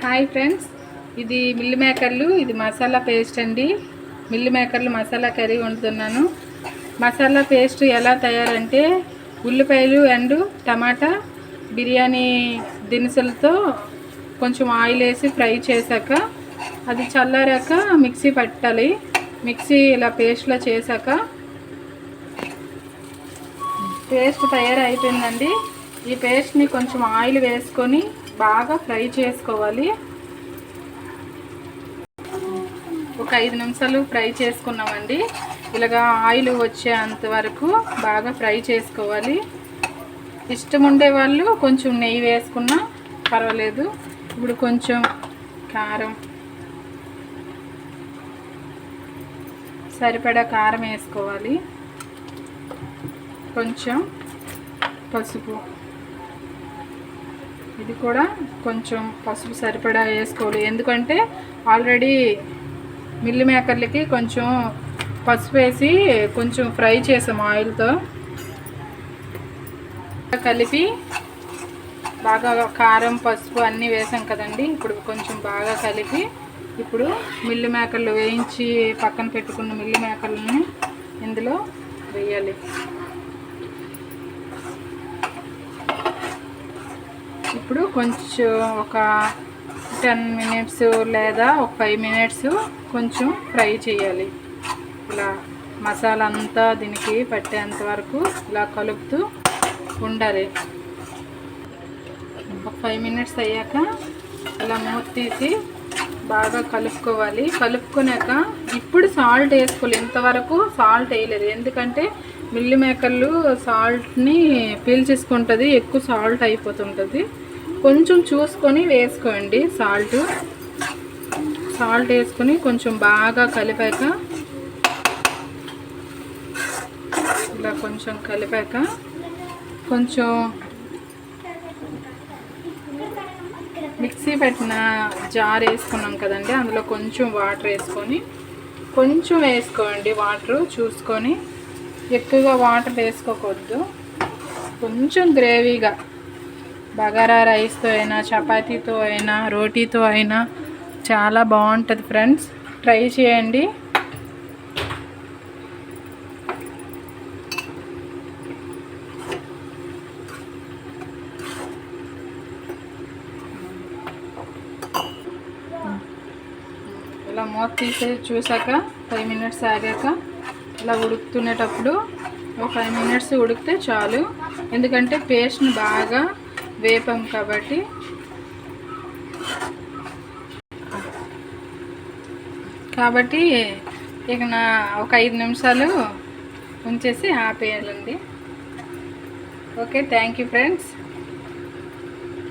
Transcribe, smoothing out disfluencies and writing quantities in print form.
Hi friends, ఇది meal మేకర్లు, ఇది మసాలా పేస్ట్ అండి. మిల్ మేకర్లు మసాలా కర్రీ వండుతున్నాను. మసాలా పేస్ట్ ఎలా తయారంటే ఉల్లిపాయలు అండ్ టమాటా బిర్యానీ దినుసులతో కొంచెం ఆయిల్ వేసి ఫ్రై చేశాక అది చల్లారాక మిక్సీ పట్టాలి. మిక్సీ ఇలా పేస్ట్లా చేశాక పేస్ట్ తయారైపోయిందండి. ఈ పేస్ట్ని కొంచెం ఆయిల్ వేసుకొని బాగా ఫ్రై చేసుకోవాలి. ఒక 5 నిమిషాలు ఫ్రై చేసుకున్నామండి. ఇలాగా ఆయిల్ వచ్చేంత వరకు బాగా ఫ్రై చేసుకోవాలి. ఇష్టం ఉండే వాళ్ళు కొంచెం నెయ్యి వేసుకున్నా పర్వాలేదు. ఇప్పుడు కొంచెం కారం, సరిపడా కారం వేసుకోవాలి. కొంచెం పసుపు, ఇది కూడా కొంచెం పసుపు సరిపడా వేసుకోవాలి. ఎందుకంటే ఆల్రెడీ మిల్ మేకర్లకి కొంచెం పసుపు వేసి కొంచెం ఫ్రై చేసాము ఆయిల్తో. కలిపి బాగా కారం పసుపు అన్నీ వేసాం కదండి. ఇప్పుడు కొంచెం బాగా కలిపి ఇప్పుడు మిల్ మేకర్లు వేయించి పక్కన పెట్టుకున్న మిల్ మేకర్లని ఇందులో వేయాలి. ఇప్పుడు కొంచెం ఒక 10 మినిట్స్ లేదా ఒక 5 మినిట్స్ కొంచెం ఫ్రై చేయాలి. ఇలా మసాలా అంతా దీనికి పట్టేంత వరకు ఇలా కలుపుతూ ఉండాలి. ఒక 5 మినిట్స్ అయ్యాక ఇలా మూత తీసి బాగా కలుపుకోవాలి. కలుపుకున్నాక ఇప్పుడు సాల్ట్ వేసుకోవాలి. ఇంతవరకు సాల్ట్ వేయలేదు, ఎందుకంటే మిల్ మేకర్లు సాల్ట్ని పీల్చేసుకుంటుంది, ఎక్కువ సాల్ట్ అయిపోతుంటుంది. కొంచెం చూసుకొని వేసుకోండి. సాల్ట్ వేసుకొని కొంచెం బాగా కలిపాక ఇలా కొంచెం కలిపాక కొంచెం మిక్సీ పెట్టిన జార్ వేసుకున్నాం కదండి, అందులో కొంచెం వాటర్ వేసుకొని కొంచెం వేసుకోండి. వాటర్ చూసుకొని, ఎక్కువగా వాటర్ వేసుకోకూడదు. కొంచెం గ్రేవీగా బగారా రైస్తో అయినా చపాతీతో అయినా రోటీతో అయినా చాలా బాగుంటుంది ఫ్రెండ్స్. ట్రై చేయండి. ఇలా మూత తీసి చూసాక 5 మినిట్స్ ఆగాక ఇలా ఉడుకుతునేటప్పుడు ఒక 5 మినిట్స్ ఉడికితే చాలు. ఎందుకంటే పేస్ట్ని బాగా వేపాం కాబట్టి. ఇక ఒక 5 నిమిషాలు ఉంచేసి ఆపేయాలండి. Okay, thank you friends.